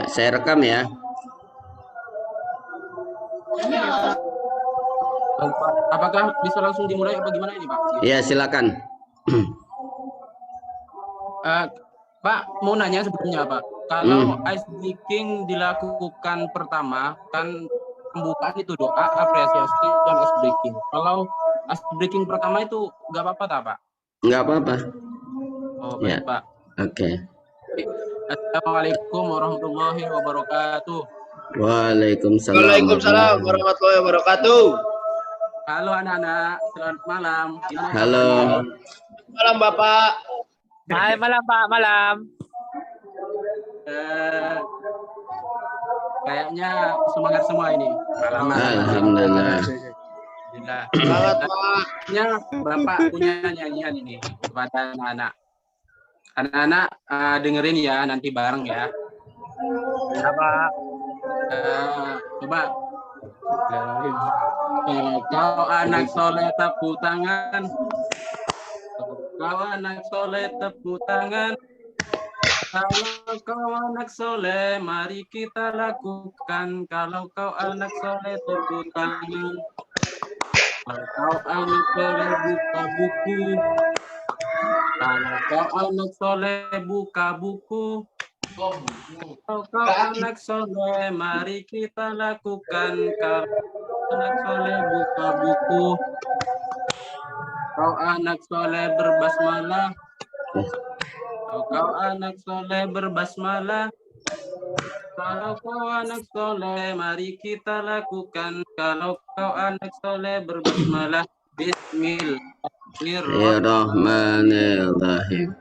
Saya rekam ya. Apakah bisa langsung dimulai apa gimana ini, Pak? Ya, silakan. Pak, mau nanya sebelumnya, Pak. Kalau ice breaking dilakukan pertama, kan pembukaan itu doa, apresiasi, dan ice breaking. Kalau ice breaking pertama itu nggak apa-apa, tak, Pak? Nggak apa-apa. Oh, Ya, baik, Pak. oke. Assalamualaikum warahmatullahi wabarakatuh. Waalaikumsalam. Waalaikumsalam warahmatullahi wabarakatuh. Halo anak-anak, selamat malam. Gimana Halo. kabarnya? Malam Bapak. Hai, malam Pak, malam. Kayaknya semangat semua ini. Alhamdulillah. Semangat Pak. Bapak punya nyanyian ini kepada anak-anak. Anak-anak dengerin ya, nanti bareng ya. Ya, Pak. Coba. Kau anak soleh tepuk tangan. Kau anak soleh tepuk tangan. Kalau kau anak soleh, mari kita lakukan. Kalau kau anak soleh, tepuk tangan. Kalau kau anak soleh, buka buku. Kalau kau anak soleh, buka buku. Kalau kau anak soleh, mari kita lakukan. Kalau anak soleh, buka buku. Kau anak soleh, berbasmalah. Kalau kau anak soleh, berbasmalah. Kalau kau anak soleh, mari kita lakukan. Kalau kau anak soleh, berbasmalah. Bismillahirrahmanirrahim.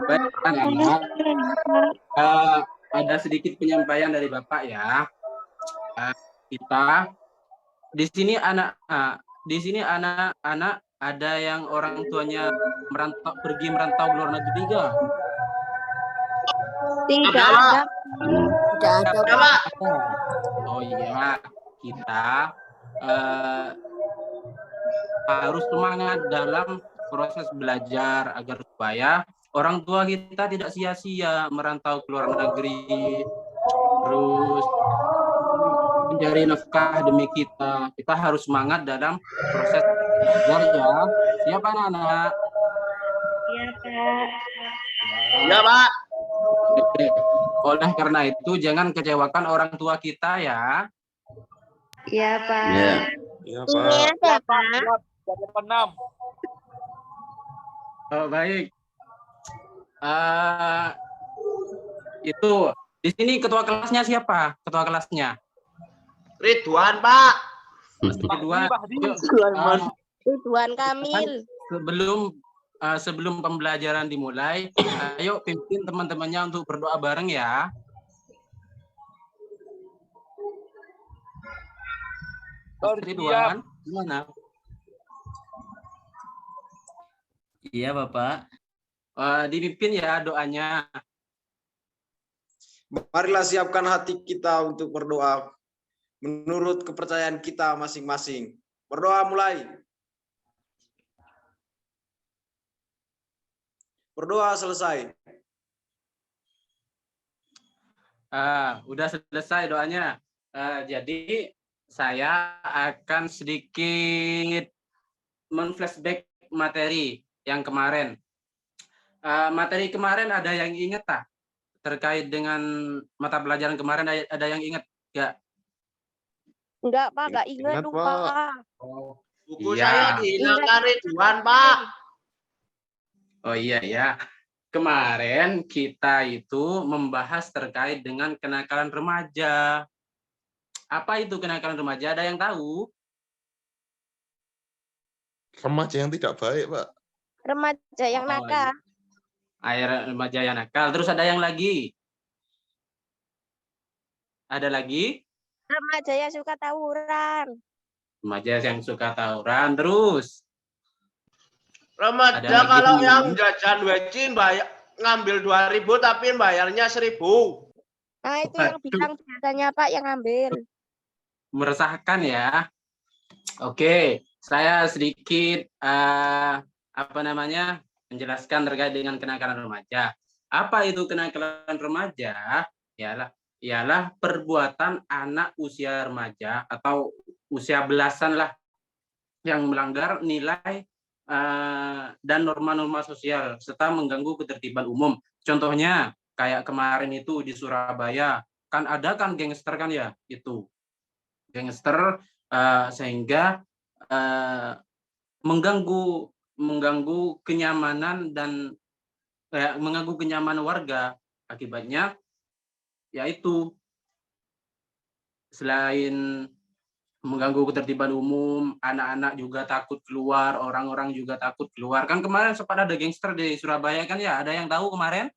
Baik, anak-anak. Ada sedikit penyampaian dari Bapak ya. Kita di sini anak-anak ada yang orang tuanya pergi merantau ke luar negeri enggak? Tidak ada. Tidak ada Pak. Oh iya, kita harus semangat dalam proses belajar agar supaya orang tua kita tidak sia-sia merantau ke luar negeri, terus mencari nafkah demi kita. Kita harus semangat dalam proses belajar ya. Siapa anak-anak? Iya, Pak. Ya Pak. Oleh karena itu jangan kecewakan orang tua kita ya. Iya, Pak. Ya. Iya, Ini ada, Pak. Oh, baik. Itu di sini ketua kelasnya siapa? Ketua kelasnya? Ridwan Pak. Ridwan. Ridwan Kamil. Sebelum pembelajaran dimulai, ayo pimpin teman-temannya untuk berdoa bareng ya. Ridwan, gimana? Iya, Bapak. Dipimpin ya doanya. Marilah siapkan hati kita untuk berdoa menurut kepercayaan kita masing-masing. Berdoa mulai. Berdoa selesai. Udah selesai doanya. Jadi saya akan sedikit men-flashback materi yang kemarin. Materi kemarin ada yang ingat tak? Terkait dengan mata pelajaran kemarin ada yang ingat nggak? Enggak, Pak. Enggak ingat, lupa. Buku Iya. saya dihilangkan Ridwan Pak. Oh iya ya. Kemarin kita itu membahas terkait dengan kenakalan remaja. Apa itu kenakalan remaja? Ada yang tahu? Remaja yang tidak baik, Pak. Remaja yang nakal. Remaja yang nakal. Terus ada yang lagi? Ada lagi? Remaja yang suka tawuran. Remaja yang suka tawuran. Terus? Remaja kalau yang jajan wecin ngambil 2.000 tapi bayarnya 1.000. Nah, itu yang bilang biasanya Pak yang ngambil. Meresahkan ya. Oke, saya sedikit menjelaskan terkait dengan kenakalan remaja. Apa itu kenakalan remaja? ialah perbuatan anak usia remaja atau usia belasan lah yang melanggar nilai dan norma-norma sosial serta mengganggu ketertiban umum. Contohnya kayak kemarin itu di Surabaya kan ada kan gangster kan ya, itu gangster sehingga mengganggu kenyamanan dan mengganggu kenyamanan warga. Akibatnya yaitu selain mengganggu ketertiban umum, anak-anak juga takut keluar, orang-orang juga takut keluar. Kan kemarin sempat ada gangster di Surabaya kan ya? Ada yang tahu kemarin?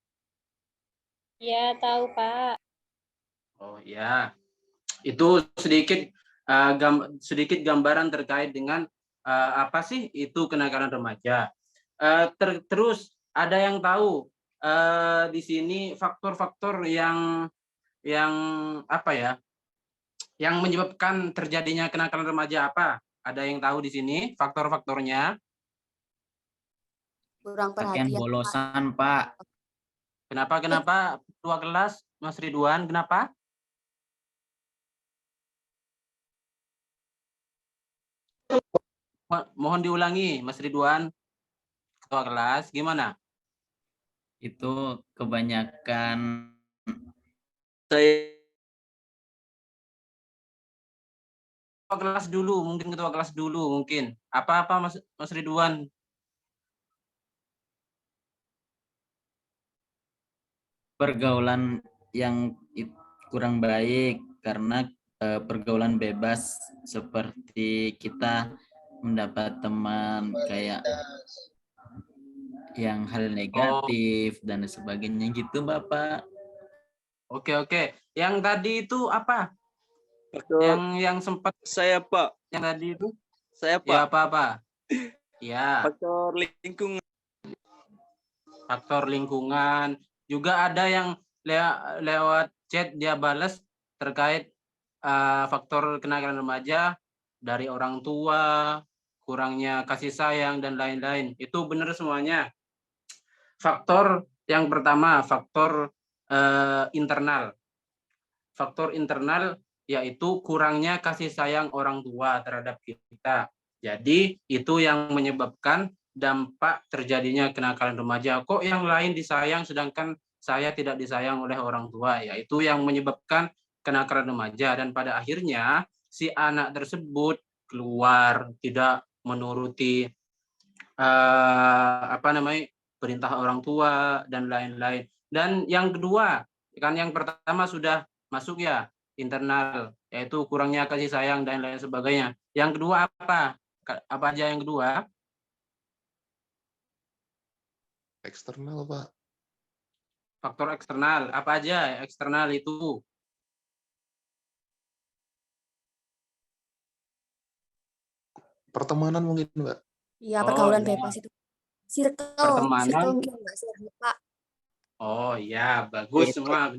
Ya, tahu, Pak. Oh ya, itu sedikit gambaran terkait dengan apa sih itu kenakalan remaja. Terus ada yang tahu di sini faktor-faktor yang apa ya? Yang menyebabkan terjadinya kenakalan remaja apa? Ada yang tahu di sini faktor-faktornya? Kurang Pakaian perhatian, Pak. bolosan, Pak. Kenapa ketua kelas Mas Ridwan? Kenapa? Mohon diulangi Mas Ridwan, ketua kelas, gimana? Itu kebanyakan Ketua kelas dulu, mungkin. Apa Mas Ridwan? pergaulan yang kurang baik karena pergaulan bebas seperti kita mendapat teman kayak yang hal negatif dan sebagainya gitu, Bapak. Oke. Yang tadi itu apa? Yang sempat Saya Pak. yang tadi itu? Saya Pak. Ya apa? Ya. Faktor lingkungan. Faktor lingkungan. Juga ada yang lewat chat dia balas terkait faktor kenakalan remaja dari orang tua, kurangnya kasih sayang dan lain-lain. Itu benar semuanya. Faktor yang pertama, faktor internal. Faktor internal yaitu kurangnya kasih sayang orang tua terhadap kita. Jadi itu yang menyebabkan dampak terjadinya kenakalan remaja. Kok yang lain disayang sedangkan saya tidak disayang oleh orang tua? Yaitu yang menyebabkan kenakalan remaja, dan pada akhirnya si anak tersebut keluar tidak menuruti perintah orang tua dan lain-lain. Dan yang kedua, kan yang pertama sudah masuk ya, internal, yaitu kurangnya kasih sayang dan lain sebagainya. Yang kedua apa? Apa aja yang kedua? Eksternal, Pak. Faktor eksternal. Apa aja eksternal itu? Pertemanan mungkin, Mbak. Iya, pergaulan iya. bebas itu. Circle Pertemanan. mungkin nggak sih, Pak? Oh ya, bagus semua.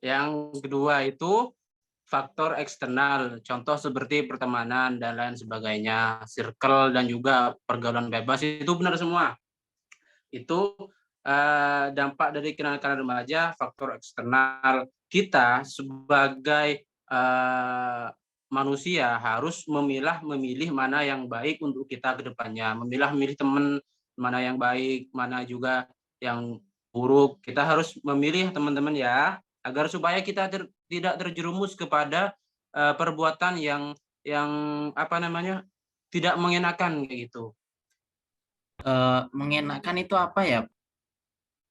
Yang kedua itu faktor eksternal, contoh seperti pertemanan dan lain sebagainya, circle dan juga pergaulan bebas, itu benar semua. Itu dampak dari kenakalan remaja, faktor eksternal. Kita sebagai manusia harus memilih mana yang baik untuk kita ke depannya, memilih teman mana yang baik, mana juga yang buruk. Kita harus memilih teman-teman ya, agar supaya kita tidak terjerumus kepada perbuatan yang tidak mengenakan kayak gitu. Mengenakan itu apa ya?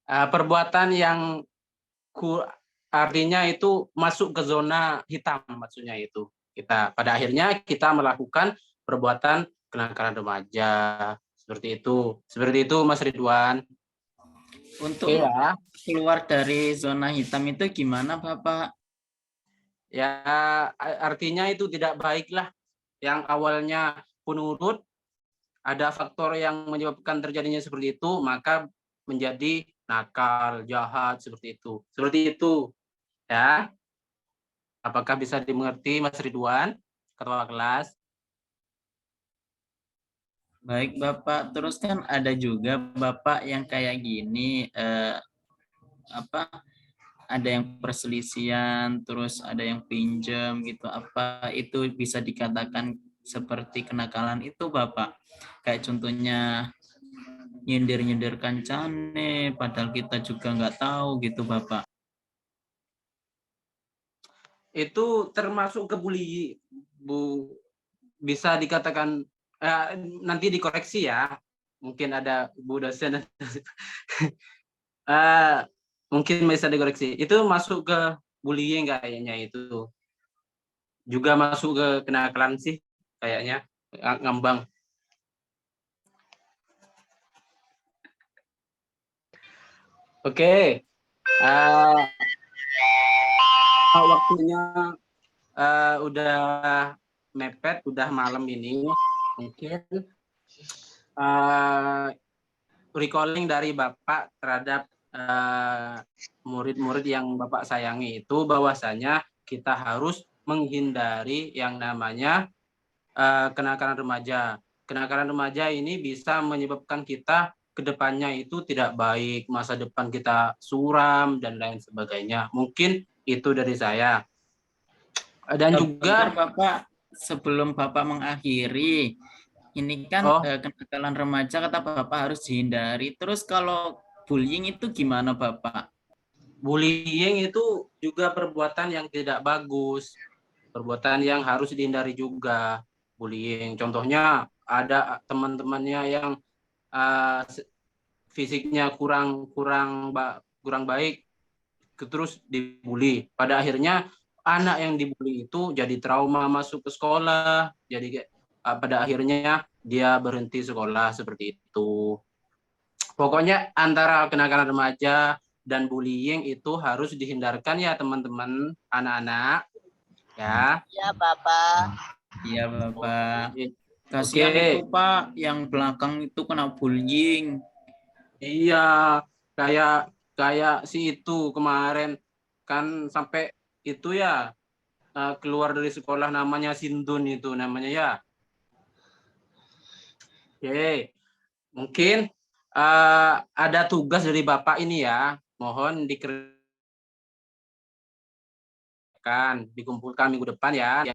Perbuatan yang artinya itu masuk ke zona hitam, maksudnya itu. Pada akhirnya kita melakukan perbuatan kenakalan remaja seperti itu. Seperti itu Mas Ridwan. Untuk keluar dari zona hitam itu gimana, Bapak? Ya, artinya itu tidak baiklah. Yang awalnya penurut, ada faktor yang menyebabkan terjadinya seperti itu, maka menjadi nakal, jahat, seperti itu. Seperti itu. Ya. Apakah bisa dimengerti Mas Ridwan, ketua kelas? Baik, Bapak. Terus kan ada juga Bapak yang kayak gini, ada yang perselisihan, terus ada yang pinjam gitu. Apa itu bisa dikatakan seperti kenakalan itu, Bapak? Kayak contohnya nyindir-nyindir kancane, padahal kita juga nggak tahu gitu, Bapak. Itu termasuk kebuli, Bu. Bisa dikatakan nanti dikoreksi ya. Mungkin ada Bu dosen. Mungkin bisa dikoreksi. Itu masuk ke bullying kayaknya itu. Juga masuk ke kenakalan sih kayaknya, ngambang. Oke. Waktunya udah mepet, udah malam ini. Mungkin recalling dari Bapak terhadap murid-murid yang Bapak sayangi itu bahwasanya kita harus menghindari yang namanya kenakalan remaja. Kenakalan remaja ini bisa menyebabkan kita kedepannya itu tidak baik, masa depan kita suram dan lain sebagainya. Mungkin itu dari saya. Dan juga Bapak, sebelum Bapak mengakhiri, ini kan kenakalan remaja kata Bapak harus dihindari. Terus kalau bullying itu gimana, Bapak? Bullying itu juga perbuatan yang tidak bagus, perbuatan yang harus dihindari juga. Bullying, contohnya ada teman-temannya yang fisiknya kurang baik, terus dibully. Pada akhirnya anak yang dibully itu jadi trauma masuk ke sekolah, jadi pada akhirnya dia berhenti sekolah seperti itu. Pokoknya antara kenakalan remaja dan bullying itu harus dihindarkan ya teman-teman, anak-anak. Ya. Iya, Bapak. Iya, Bapak. Kasihan itu, Pak, yang belakang itu kena bullying. Iya, kayak si itu kemarin kan sampai itu ya keluar dari sekolah, namanya Sindun itu namanya ya. Oke, mungkin ada tugas dari Bapak ini ya, mohon dikumpulkan minggu depan ya.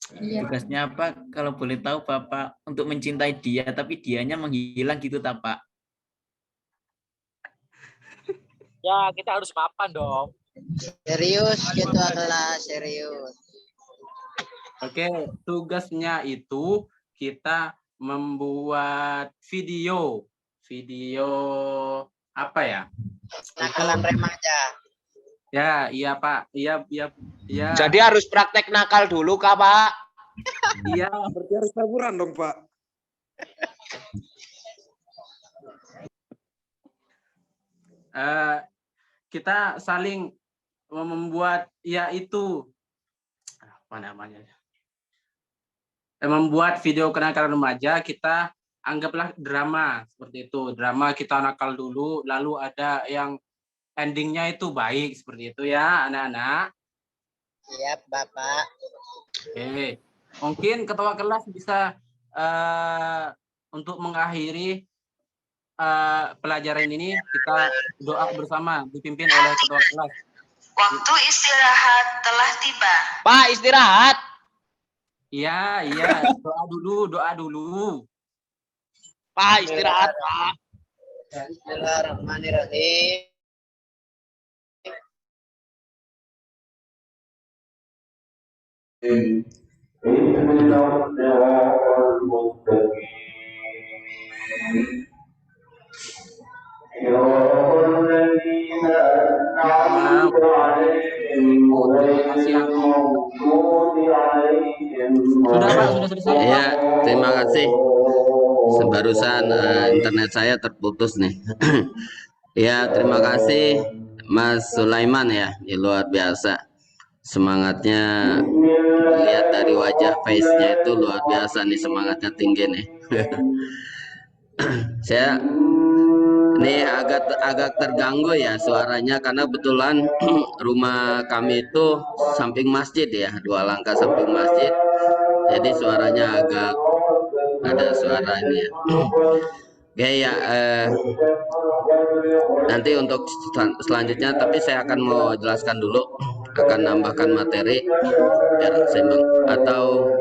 Tugasnya apa? Kalau boleh tahu, Bapak, untuk mencintai dia, tapi dianya menghilang gitu, Pak. Ya, kita harus mapan dong. Serius gitu adalah serius. Oke, tugasnya itu kita membuat video apa ya? Nakalan remaja. Ya, iya Pak, iya. Jadi harus praktek nakal dulu kah Pak? Iya, Berarti harus taburan dong Pak. Kita saling membuat ya itu apa namanya? Membuat video kenakalan remaja, kita anggaplah drama seperti itu. Drama kita nakal dulu, lalu ada yang endingnya itu baik seperti itu ya, anak-anak. Siap, Bapak. Oke, mungkin ketua kelas bisa untuk mengakhiri pelajaran ini, kita doa bersama dipimpin oleh ketua kelas. Waktu istirahat telah tiba. Pak, istirahat. Iya, doa dulu. Pak, istirahat, Pak. Bismillahirrahmanirrahim. Sudah Pak, sudah selesai. Ya, terima kasih. Barusan internet saya terputus nih. Ya, terima kasih Mas Sulaiman ya, luar biasa. Semangatnya lihat dari wajah face-nya itu luar biasa nih, semangatnya tinggi nih. Saya ini agak terganggu ya suaranya karena kebetulan rumah kami itu samping masjid ya, 2 langkah samping masjid. Jadi suaranya agak ada suara ini ya. Oke ya, nanti untuk selanjutnya, tapi saya akan mau jelaskan dulu, akan nambahkan materi biar seimbang, atau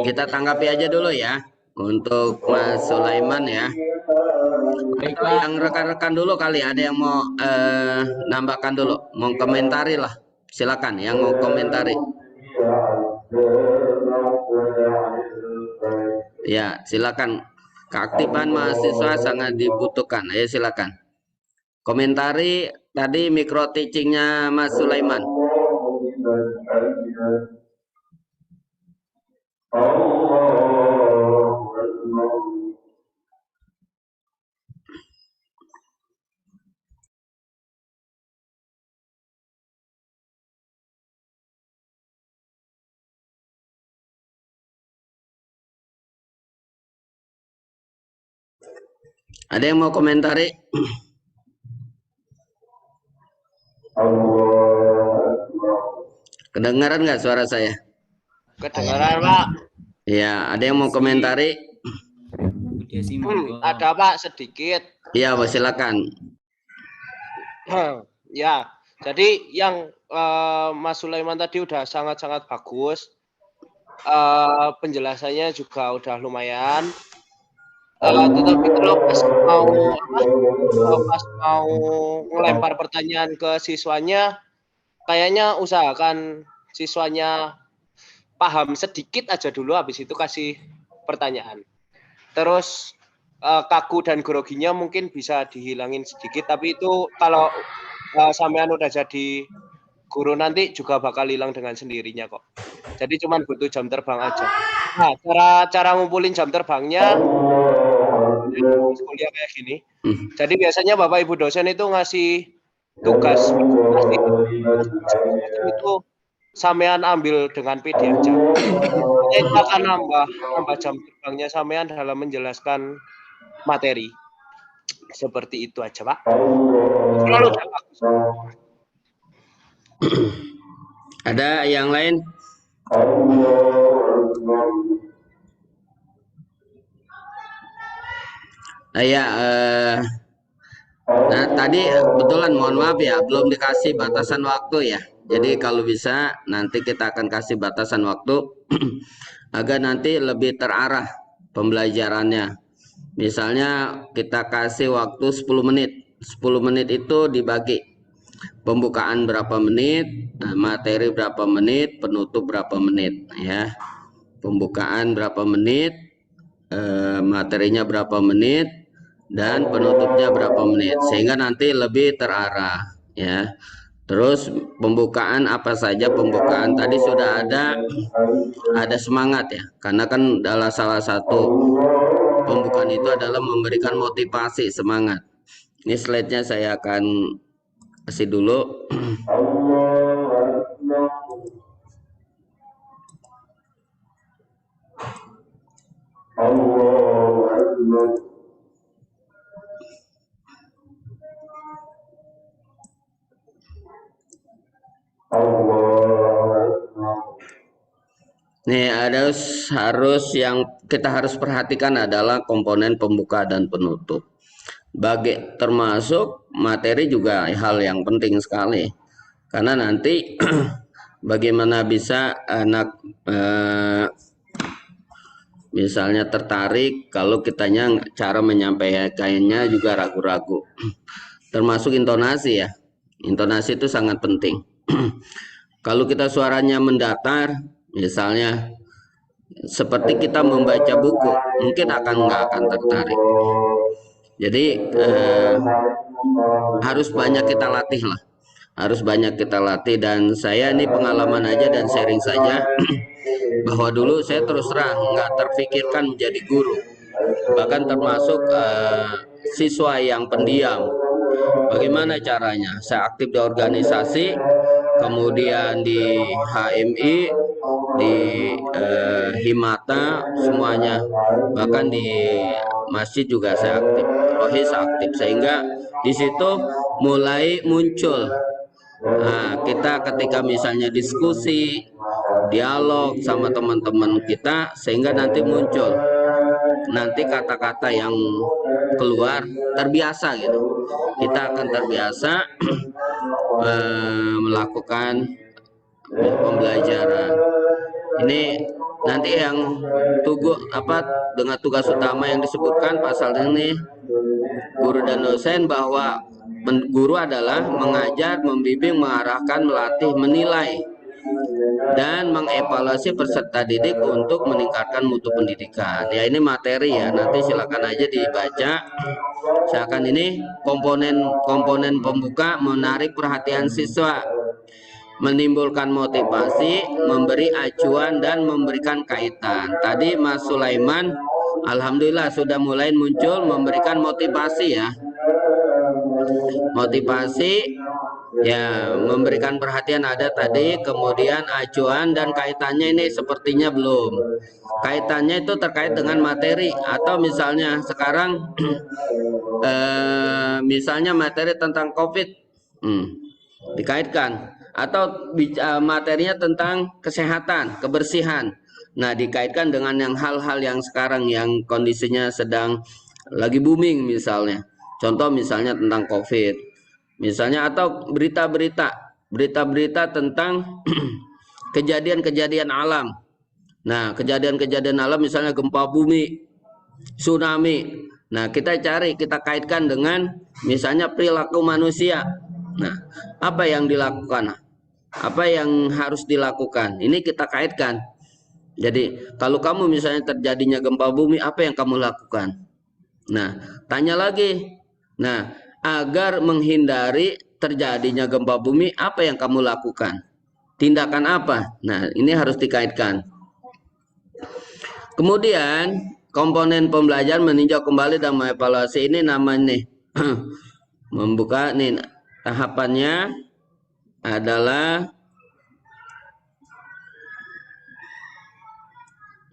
kita tanggapi aja dulu ya untuk Mas Sulaiman ya. Atau yang rekan-rekan dulu kali, ada yang mau nambahkan dulu, mau komentari lah, silakan yang mau komentari. Ya, silakan. Keaktifan mahasiswa sangat dibutuhkan. Ayo silakan. Komentari tadi mikro teachingnya Mas Sulaiman. Ada yang mau komentari? Kedengaran nggak suara saya? Kedengaran, Pak. Ya, ada yang mau komentari? Ada, Pak, sedikit. Iya, silakan. Ya, jadi yang Mas Sulaiman tadi udah sangat-sangat bagus. Penjelasannya juga udah lumayan. Tetapi kalau pas mau ngelempar pertanyaan ke siswanya, kayaknya usahakan siswanya paham sedikit aja dulu, habis itu kasih pertanyaan. Terus kaku dan groginya mungkin bisa dihilangin sedikit, tapi itu kalau sampean udah jadi guru nanti juga bakal hilang dengan sendirinya kok. Jadi cuman butuh jam terbang aja. Nah, cara ngumpulin jam terbangnya kuliah kayak gini. Jadi biasanya Bapak Ibu dosen itu ngasih tugas itu sampean ambil dengan PD aja. Itu akan nambah jam terbangnya sampean dalam menjelaskan materi. Seperti itu aja, Pak. Selalu bagus. Ada yang lain? Nah, tadi kebetulan mohon maaf ya, belum dikasih batasan waktu ya. Jadi kalau bisa nanti kita akan kasih batasan waktu agar nanti lebih terarah pembelajarannya. Misalnya kita kasih waktu 10 menit. 10 menit itu dibagi. Pembukaan berapa menit, materi berapa menit, penutup berapa menit ya. Pembukaan berapa menit, materinya berapa menit, dan penutupnya berapa menit, sehingga nanti lebih terarah ya. Terus pembukaan apa saja pembukaan tadi sudah ada semangat ya, karena kan dalam salah satu pembukaan itu adalah memberikan motivasi, semangat. Ini slide-nya saya akan kasih dulu. Nih, harus yang kita harus perhatikan adalah komponen pembuka dan penutup. Termasuk materi juga hal yang penting sekali. Karena nanti bagaimana bisa anak misalnya tertarik kalau kitanya cara menyampaikannya juga ragu-ragu. Termasuk intonasi ya. Intonasi itu sangat penting. Kalau kita suaranya mendatar, misalnya seperti kita membaca buku, mungkin nggak akan tertarik. Jadi harus banyak kita latih lah, harus banyak kita latih. Dan saya ini pengalaman aja dan sharing saja, bahwa dulu saya terus terang nggak terfikirkan menjadi guru, bahkan termasuk siswa yang pendiam. Bagaimana caranya? Saya aktif di organisasi, kemudian di HMI, di Himata, semuanya, bahkan di masjid juga saya aktif, rohis aktif, sehingga di situ mulai muncul. Nah, kita ketika misalnya diskusi, dialog sama teman-teman kita, sehingga nanti muncul nanti kata-kata yang keluar terbiasa gitu. Kita akan terbiasa melakukan pembelajaran. Ini nanti yang dengan tugas utama yang disebutkan pasal ini, guru dan dosen, bahwa guru adalah mengajar, membimbing, mengarahkan, melatih, menilai, dan mengevaluasi peserta didik untuk meningkatkan mutu pendidikan. Ya, ini materi ya, nanti silakan aja dibaca. Misalkan ini komponen pembuka, menarik perhatian siswa, menimbulkan motivasi, memberi acuan, dan memberikan kaitan. Tadi Mas Sulaiman alhamdulillah sudah mulai muncul memberikan motivasi ya. Motivasi ya, memberikan perhatian ada tadi, kemudian acuan, dan kaitannya ini sepertinya belum. Kaitannya itu terkait dengan materi, atau misalnya sekarang misalnya materi tentang COVID dikaitkan, atau materinya tentang kesehatan, kebersihan. Nah, dikaitkan dengan yang hal-hal yang sekarang yang kondisinya sedang lagi booming misalnya. Contoh misalnya tentang COVID. Misalnya, atau berita-berita tentang kejadian-kejadian alam. Nah, kejadian-kejadian alam misalnya gempa bumi, tsunami. Nah, kita kaitkan dengan misalnya perilaku manusia. Nah, apa yang dilakukan? Apa yang harus dilakukan? Ini kita kaitkan. Jadi, kalau kamu misalnya terjadinya gempa bumi, apa yang kamu lakukan? Nah, tanya lagi. Nah, agar menghindari terjadinya gempa bumi, apa yang kamu lakukan? Tindakan apa? Nah, ini harus dikaitkan. Kemudian, komponen pembelajaran meninjau kembali dan mengevaluasi, ini namanya nih. Membuka nih, tahapannya adalah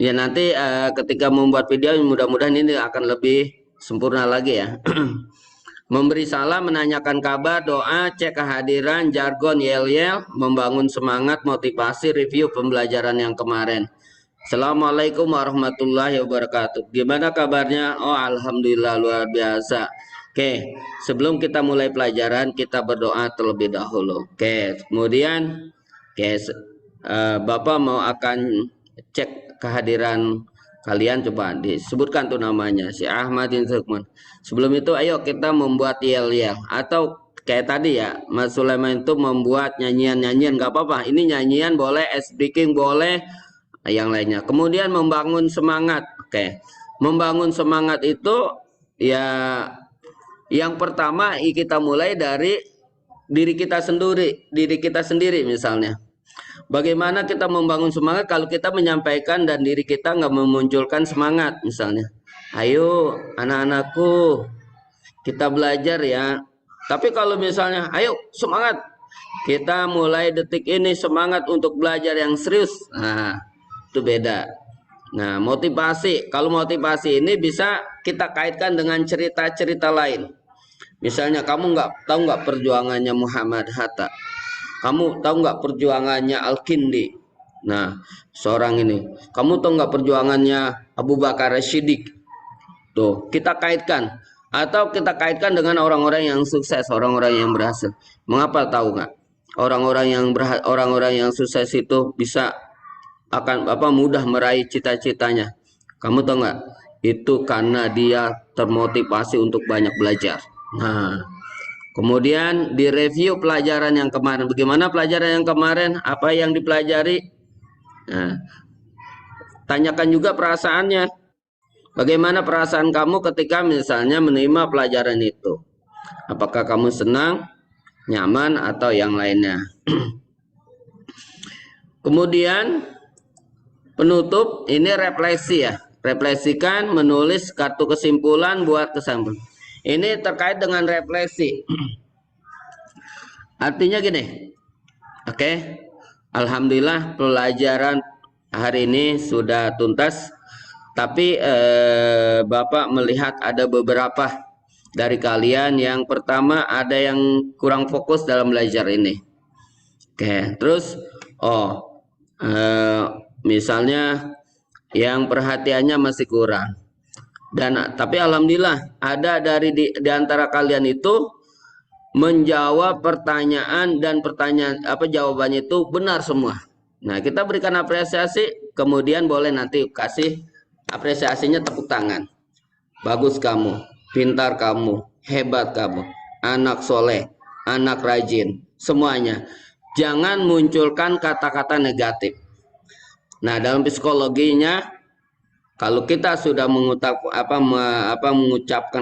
ya, nanti ketika membuat video mudah-mudahan ini akan lebih sempurna lagi ya. Memberi salam, menanyakan kabar, doa, cek kehadiran, jargon, yel-yel, membangun semangat, motivasi, review pembelajaran yang kemarin. Assalamualaikum warahmatullahi wabarakatuh. Gimana kabarnya? Oh, alhamdulillah luar biasa. Oke, sebelum kita mulai pelajaran, kita berdoa terlebih dahulu. Oke, kemudian Bapak mau akan cek kehadiran kalian, coba disebutkan tuh namanya, si Ahmadin Sukman. Sebelum itu ayo kita membuat yel-yel, atau kayak tadi ya Mas Sulaiman itu membuat nyanyian-nyanyian, nggak apa-apa. Ini nyanyian boleh, speaking boleh, yang lainnya. Kemudian membangun semangat. Oke, membangun semangat itu ya, yang pertama kita mulai dari diri kita sendiri misalnya. Bagaimana kita membangun semangat kalau kita menyampaikan dan diri kita nggak memunculkan semangat misalnya. Ayo anak-anakku, kita belajar ya. Tapi kalau misalnya, ayo semangat, kita mulai detik ini semangat untuk belajar yang serius. Nah, itu beda. Nah, motivasi. Kalau motivasi ini bisa kita kaitkan dengan cerita-cerita lain. Misalnya kamu tahu nggak perjuangannya Muhammad Hatta? Kamu tahu nggak perjuangannya Al-Kindi? Nah, seorang ini. Kamu tahu nggak perjuangannya Abu Bakar Siddiq? Tuh, kita kaitkan. Atau kita kaitkan dengan orang-orang yang sukses, orang-orang yang berhasil. Mengapa tahu nggak? Orang-orang yang sukses itu bisa mudah meraih cita-citanya. Kamu tahu nggak? Itu karena dia termotivasi untuk banyak belajar. Nah, kemudian direview pelajaran yang kemarin. Bagaimana pelajaran yang kemarin? Apa yang dipelajari? Nah, tanyakan juga perasaannya. Bagaimana perasaan kamu ketika misalnya menerima pelajaran itu? Apakah kamu senang, nyaman, atau yang lainnya? Kemudian penutup ini refleksi ya. Refleksikan, menulis kartu kesimpulan, buat kesimpulan. Ini terkait dengan refleksi. Artinya gini. Oke. Alhamdulillah pelajaran hari ini sudah tuntas. Tapi Bapak melihat ada beberapa dari kalian yang pertama ada yang kurang fokus dalam belajar ini. Oke, terus misalnya yang perhatiannya masih kurang. Dan tapi alhamdulillah ada di antara kalian itu menjawab pertanyaan dan pertanyaan jawabannya itu benar semua. Nah, kita berikan apresiasi, kemudian boleh nanti kasih apresiasinya tepuk tangan. Bagus kamu, pintar kamu, hebat kamu, anak soleh, anak rajin, semuanya. Jangan munculkan kata-kata negatif. Nah, dalam psikologinya, kalau kita sudah mengucapkan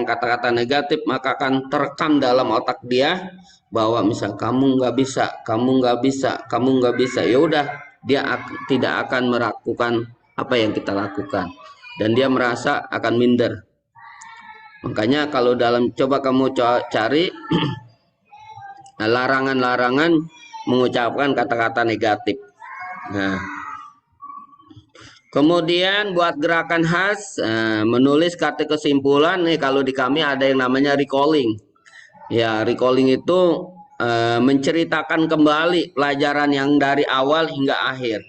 kata-kata negatif, maka akan terekam dalam otak dia bahwa misal kamu nggak bisa, kamu nggak bisa, kamu nggak bisa. Ya udah, dia tidak akan melakukan apa yang kita lakukan, dan dia merasa akan minder. Makanya kalau coba kamu cari larangan-larangan mengucapkan kata-kata negatif. Nah, kemudian buat gerakan khas, menulis kata kesimpulan. Nih kalau di kami ada yang namanya recalling. Ya, recalling itu menceritakan kembali pelajaran yang dari awal hingga akhir.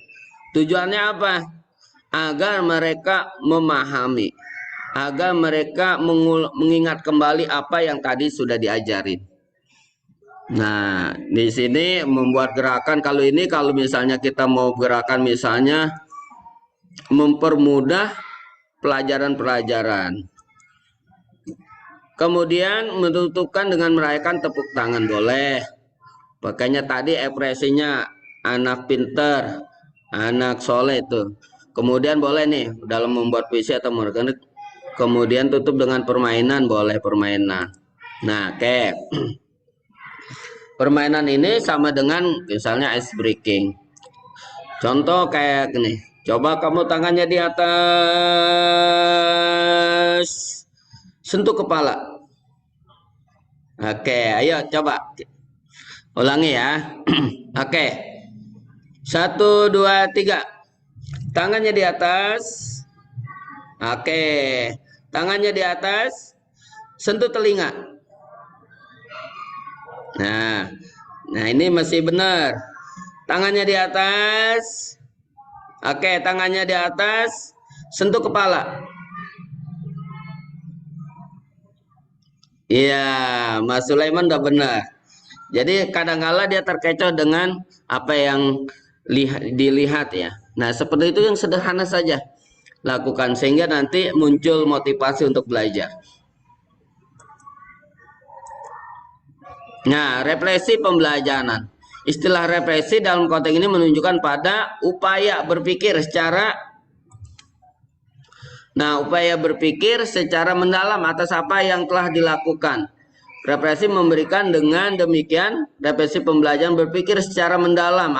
Tujuannya apa? Agar mereka memahami, agar mereka mengingat kembali apa yang tadi sudah diajarin. Nah, di sini membuat gerakan. Kalau misalnya kita mau gerakan misalnya mempermudah pelajaran-pelajaran. Kemudian menutupkan dengan merayakan tepuk tangan boleh. Makanya tadi ekspresinya anak pinter, anak soleh itu. Kemudian boleh nih dalam membuat puisi atau merekam. Kemudian tutup dengan permainan, boleh permainan. Nah, kayak permainan ini sama dengan misalnya ice breaking. Contoh kayak gini. Coba kamu tangannya di atas, sentuh kepala. Oke, ayo coba ulangi ya. Oke, 1, 2, 3. Tangannya di atas. Oke, tangannya di atas, sentuh telinga. Nah ini masih benar. Tangannya di atas. Oke, tangannya di atas, sentuh kepala. Iya, Mas Sulaiman udah benar. Jadi kadang-kala dia terkecoh dengan apa yang dilihat ya. Nah, seperti itu yang sederhana saja lakukan sehingga nanti muncul motivasi untuk belajar. Nah, refleksi pembelajaran. Istilah refleksi dalam konteks ini menunjukkan pada upaya berpikir secara mendalam atas apa yang telah dilakukan. Refleksi memberikan dengan demikian, refleksi pembelajaran berpikir secara mendalam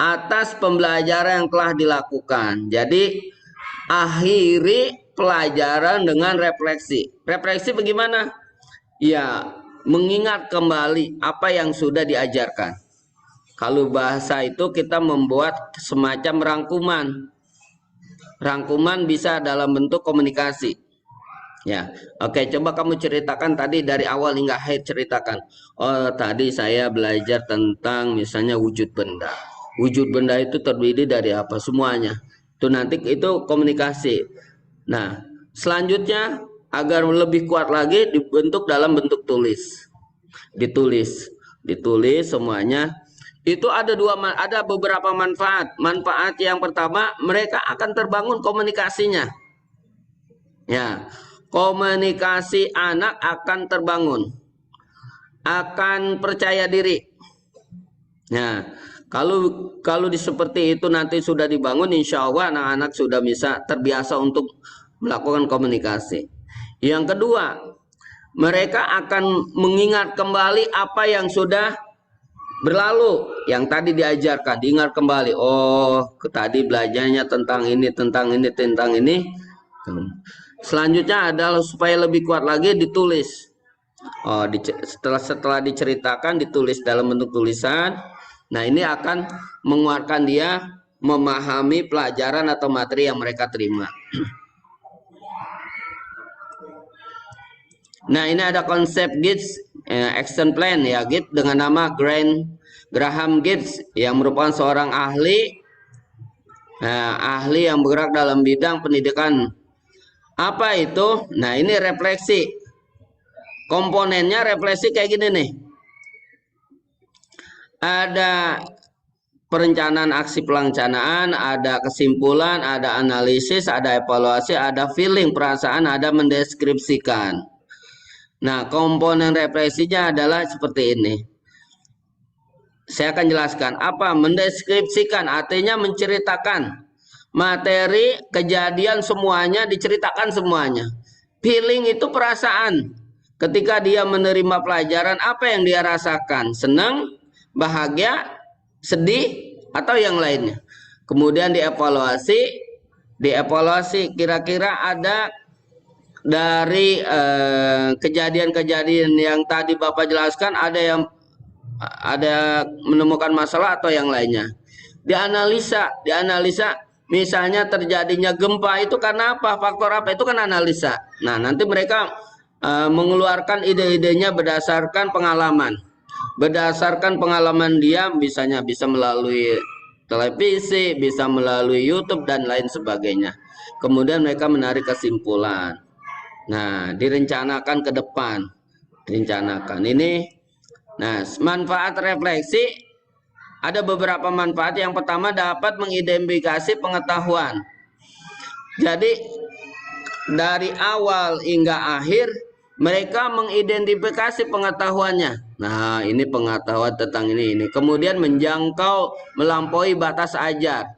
atas pembelajaran yang telah dilakukan. Jadi, akhiri pelajaran dengan refleksi. Refleksi bagaimana? Ya, mengingat kembali apa yang sudah diajarkan. Kalau bahasa itu kita membuat semacam rangkuman. Rangkuman bisa dalam bentuk komunikasi. Ya, oke, coba kamu ceritakan tadi dari awal hingga akhir, ceritakan. Oh, tadi saya belajar tentang misalnya wujud benda. Wujud benda itu terdiri dari apa? Semuanya. Itu nanti itu komunikasi. Nah, selanjutnya agar lebih kuat lagi dibentuk dalam bentuk tulis. Ditulis semuanya. Itu ada beberapa manfaat. Manfaat yang pertama, mereka akan terbangun komunikasinya. Ya, komunikasi anak akan terbangun. Akan percaya diri. Nah, kalau seperti itu nanti sudah dibangun, insya Allah anak-anak sudah bisa terbiasa untuk melakukan komunikasi. Yang kedua, mereka akan mengingat kembali apa yang sudah berlalu, yang tadi diajarkan, diingat kembali. Oh, tadi belajarnya tentang ini. Selanjutnya adalah supaya lebih kuat lagi ditulis. Oh, setelah diceritakan, ditulis dalam bentuk tulisan. Nah, ini akan menguatkan dia memahami pelajaran atau materi yang mereka terima. Nah, ini ada konsep Gates Action Plan ya, Gates dengan nama Graham Gates yang merupakan seorang ahli yang bergerak dalam bidang pendidikan Apa itu? Nah, ini refleksi. Komponennya refleksi kayak gini nih. Ada perencanaan aksi perencanaan, ada kesimpulan, ada analisis, ada evaluasi, ada feeling, perasaan, ada mendeskripsikan. Nah, komponen refleksinya adalah seperti ini. Saya akan jelaskan. Apa? Mendeskripsikan, artinya menceritakan materi, kejadian semuanya, diceritakan semuanya. Feeling itu perasaan. Ketika dia menerima pelajaran, apa yang dia rasakan? Senang, bahagia, sedih, atau yang lainnya. Kemudian dievaluasi kira-kira ada dari kejadian-kejadian yang tadi Bapak jelaskan, ada menemukan masalah atau yang lainnya. Dianalisa, misalnya terjadinya gempa itu karena apa? Faktor apa? Itu kan analisa. Nah, nanti mereka mengeluarkan ide-idenya berdasarkan pengalaman. Berdasarkan pengalaman dia, misalnya bisa melalui televisi, bisa melalui YouTube dan lain sebagainya. Kemudian mereka menarik kesimpulan. Nah, direncanakan ke depan. Direncanakan. Ini, nah, manfaat refleksi ada beberapa manfaat. Yang pertama, dapat mengidentifikasi pengetahuan. Jadi dari awal hingga akhir mereka mengidentifikasi pengetahuannya. Nah, ini pengetahuan tentang ini. Kemudian menjangkau, melampaui batas ajar.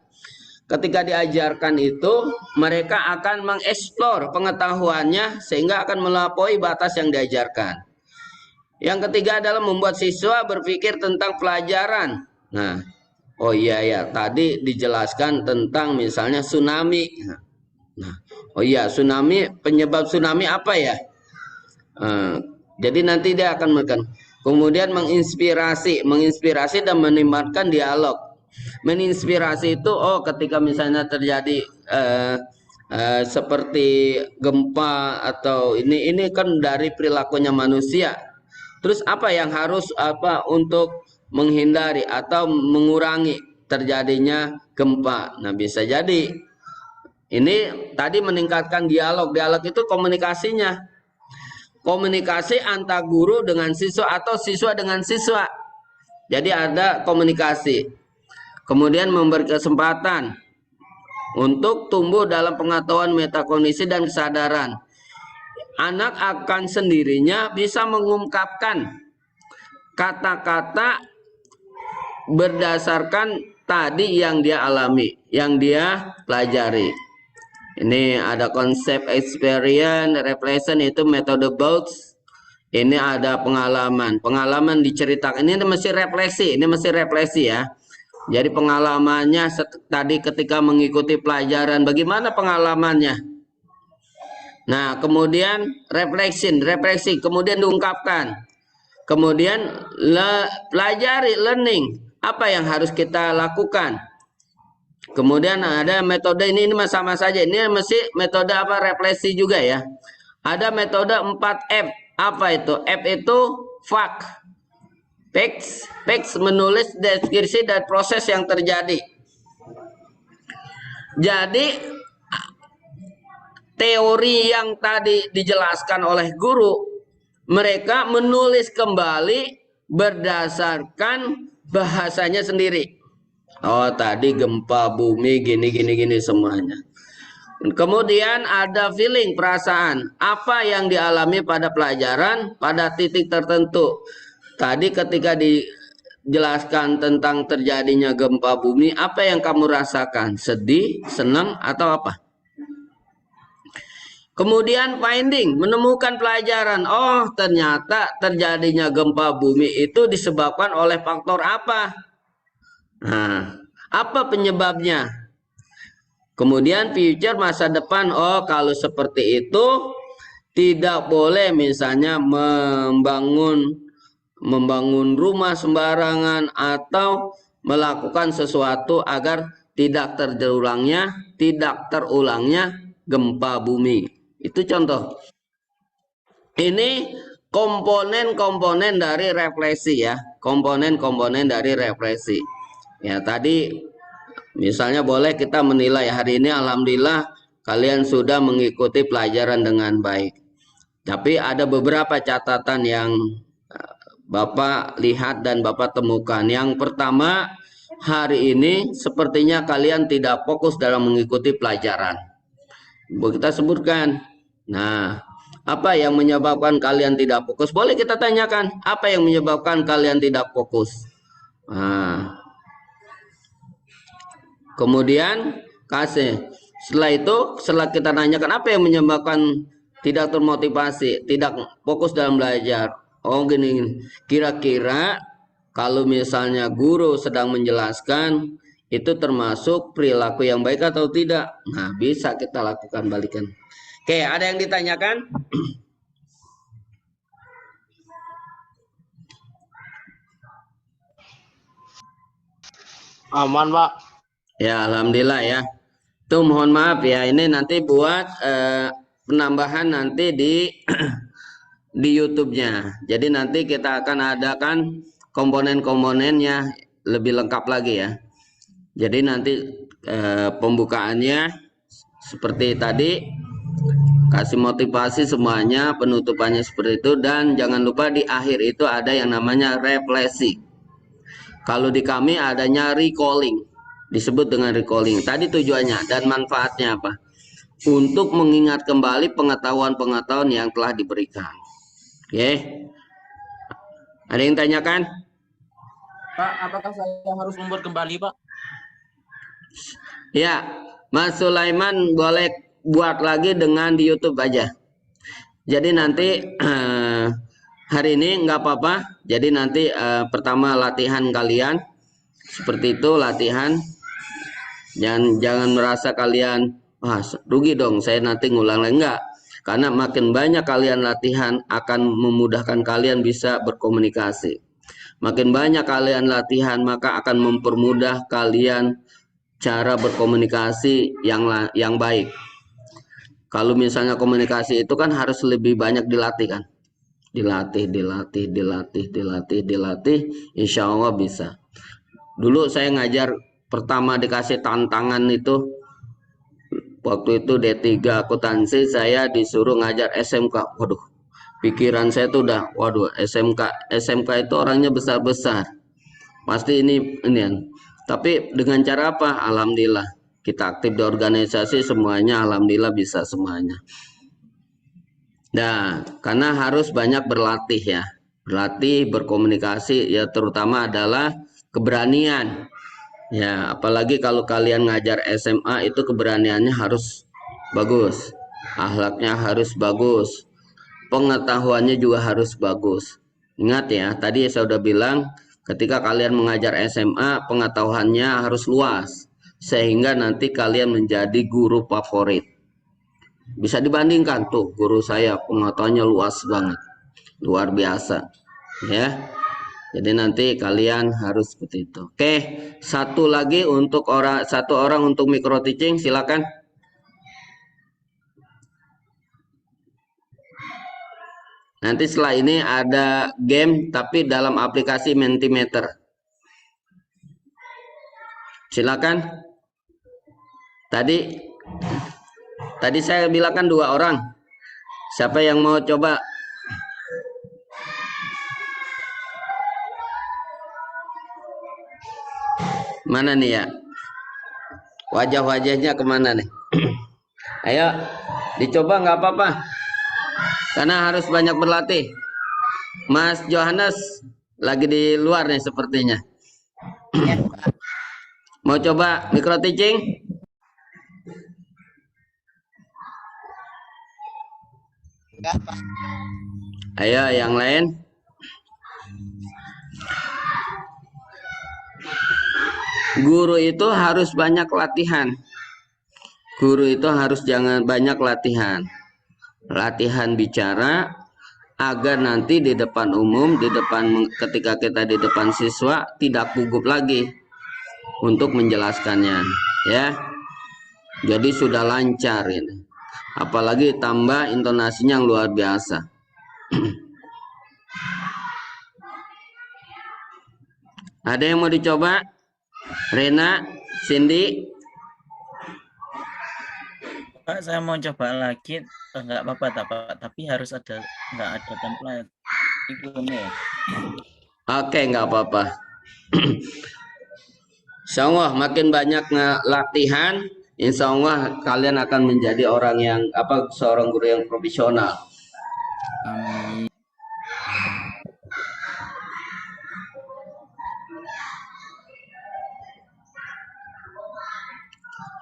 Ketika diajarkan itu, mereka akan mengeksplor pengetahuannya sehingga akan melampaui batas yang diajarkan. Yang ketiga adalah membuat siswa berpikir tentang pelajaran. Nah, oh iya ya, tadi dijelaskan tentang misalnya tsunami. Nah, oh iya, tsunami, penyebab tsunami apa ya? Jadi nanti dia akan makan. Kemudian menginspirasi dan menimbulkan dialog. Menginspirasi itu, oh ketika misalnya terjadi seperti gempa atau ini kan dari perilakunya manusia. Terus apa yang harus untuk menghindari atau mengurangi terjadinya gempa? Nah, bisa jadi ini tadi meningkatkan dialog. Dialog itu komunikasinya. Komunikasi antar guru dengan siswa atau siswa dengan siswa. Jadi ada komunikasi. Kemudian memberi kesempatan untuk tumbuh dalam pengetahuan metakognisi dan kesadaran. Anak akan sendirinya bisa mengungkapkan kata-kata berdasarkan tadi yang dia alami, yang dia pelajari. Ini ada konsep experience, reflection itu metode Bowles. Ini ada pengalaman diceritakan. Ini mesti refleksi ya. Jadi pengalamannya tadi ketika mengikuti pelajaran, bagaimana pengalamannya? Nah, kemudian refleksi, kemudian diungkapkan. Kemudian pelajari, learning, apa yang harus kita lakukan? Kemudian ada metode ini sama saja. Ini mesti metode refleksi juga ya. Ada metode 4F. Apa itu? F itu fact. Facts menulis deskripsi dan proses yang terjadi. Jadi teori yang tadi dijelaskan oleh guru, mereka menulis kembali berdasarkan bahasanya sendiri. Oh, tadi gempa bumi gini semuanya. Kemudian ada feeling, perasaan. Apa yang dialami pada pelajaran pada titik tertentu. Tadi ketika dijelaskan tentang terjadinya gempa bumi, apa yang kamu rasakan? Sedih, senang, atau apa? Kemudian finding, menemukan pelajaran. Oh, ternyata terjadinya gempa bumi itu disebabkan oleh faktor apa? Nah, apa penyebabnya? Kemudian future, masa depan. Oh, kalau seperti itu tidak boleh misalnya membangun rumah sembarangan atau melakukan sesuatu agar tidak terulangnya gempa bumi. Itu contoh. Ini komponen-komponen dari refleksi ya. Komponen-komponen dari refleksi. Ya, tadi misalnya boleh kita menilai hari ini alhamdulillah kalian sudah mengikuti pelajaran dengan baik. Tapi ada beberapa catatan yang Bapak lihat dan Bapak temukan. Yang pertama, hari ini sepertinya kalian tidak fokus dalam mengikuti pelajaran. Kita sebutkan. Nah, apa yang menyebabkan kalian tidak fokus? Boleh kita tanyakan, apa yang menyebabkan kalian tidak fokus? Nah, kemudian kasih. Setelah itu, setelah kita tanyakan apa yang menyebabkan tidak termotivasi, tidak fokus dalam belajar. Oh gini, kira-kira kalau misalnya guru sedang menjelaskan, itu termasuk perilaku yang baik atau tidak? Nah, bisa kita lakukan balikan. Oke, ada yang ditanyakan? Aman, Pak. Ya, alhamdulillah ya. Tuh mohon maaf ya, ini nanti buat penambahan nanti di di YouTube-nya. Jadi nanti kita akan adakan komponen-komponennya lebih lengkap lagi ya. Jadi nanti pembukaannya seperti tadi, kasih motivasi semuanya, penutupannya seperti itu, dan jangan lupa di akhir itu ada yang namanya refleksi. Kalau di kami adanya recalling, disebut dengan recalling. Tadi tujuannya dan manfaatnya apa? Untuk mengingat kembali pengetahuan-pengetahuan yang telah diberikan. Oke. Ada yang tanyakan? Pak, apakah saya harus membuat kembali, Pak? Ya, Mas Sulaiman boleh buat lagi dengan di YouTube aja. Jadi nanti hari ini nggak apa-apa. Jadi nanti pertama latihan kalian seperti itu latihan. Jangan merasa kalian rugi dong. Saya nanti ngulang lagi enggak. Karena makin banyak kalian latihan akan memudahkan kalian bisa berkomunikasi. Makin banyak kalian latihan maka akan mempermudah kalian cara berkomunikasi yang baik. Kalau misalnya komunikasi itu kan harus lebih banyak dilatih kan. Dilatih, insya Allah bisa. Dulu saya ngajar pertama dikasih tantangan itu, waktu itu D3 akuntansi, saya disuruh ngajar SMK. Waduh, pikiran saya tuh udah, waduh, SMK itu orangnya besar-besar. Pasti ini. Tapi dengan cara apa? Alhamdulillah. Kita aktif di organisasi semuanya, alhamdulillah bisa semuanya. Nah, karena harus banyak berlatih ya. Berlatih, berkomunikasi, ya terutama adalah keberanian. Ya, apalagi kalau kalian ngajar SMA itu keberaniannya harus bagus. Akhlaknya harus bagus. Pengetahuannya juga harus bagus. Ingat ya, tadi saya sudah bilang, ketika kalian mengajar SMA, pengetahuannya harus luas. Sehingga nanti kalian menjadi guru favorit. Bisa dibandingkan tuh, guru saya pengetahuannya luas banget. Luar biasa. Ya. Jadi nanti kalian harus seperti itu. Oke, satu orang untuk micro teaching, silakan. Nanti setelah ini ada game tapi dalam aplikasi Mentimeter. Silakan. Tadi saya bilangkan 2 orang. Siapa yang mau coba? Mana nih ya? Wajah-wajahnya kemana nih? Ayo, dicoba nggak apa-apa. Karena harus banyak berlatih. Mas Johannes lagi di luar nih sepertinya. Mau coba micro teaching? Ayo yang lain. Guru itu harus banyak latihan. Guru itu harus banyak latihan. Latihan bicara agar nanti di depan umum, ketika kita di depan siswa tidak gugup lagi untuk menjelaskannya, ya. Jadi sudah lancar ini. Apalagi tambah intonasinya yang luar biasa. Ada yang mau dicoba? Rena, Cindy. Pak, saya mau coba lagi, enggak apa-apa Pak, tapi harus ada enggak ada template. Ikutnya ya. Oke, nggak apa-apa. Insya Allah makin banyak latihan, Insya Allah kalian akan menjadi orang yang seorang guru yang profesional. Amin.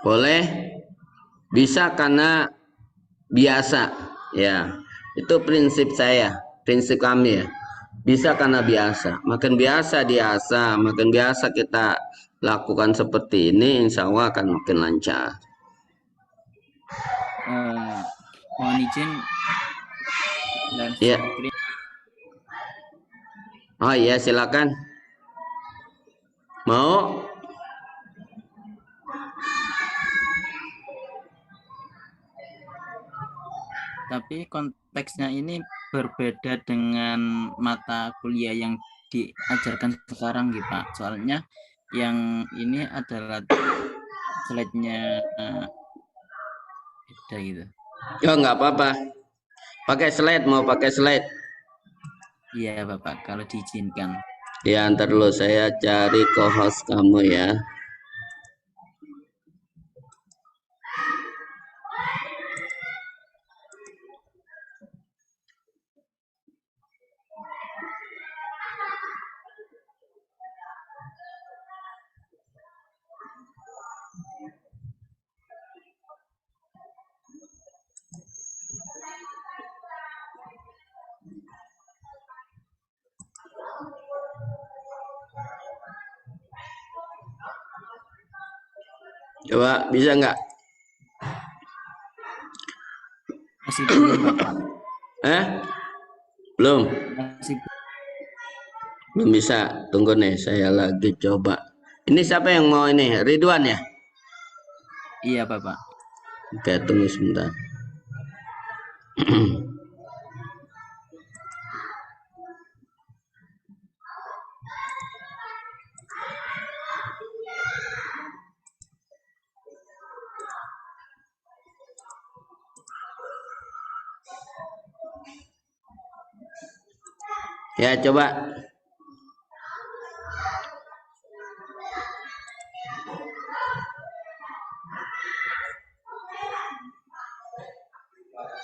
Boleh? Bisa karena biasa, ya. Itu prinsip saya, prinsip kami ya. Bisa karena biasa. Makin biasa diasah, makin biasa kita lakukan seperti ini, insya Allah akan makin lancar. Mohon izin dan Ya. screen. Oh iya, silakan. Mau? Tapi konteksnya ini berbeda dengan mata kuliah yang diajarkan sekarang gitu Pak. Soalnya yang ini adalah slide-nya beda gitu. Oh nggak apa-apa. Pakai slide, mau pakai slide? Iya Bapak, kalau diizinkan. Ya, ntar dulu saya cari co-host kamu ya. Coba, bisa nggak? Masih belum Bapak. Belum? Masih Belum bisa. Tunggu nih, saya lagi coba. Ini siapa yang mau ini? Ridwan ya? Iya Bapak. Oke, tunggu sebentar. Ya, coba.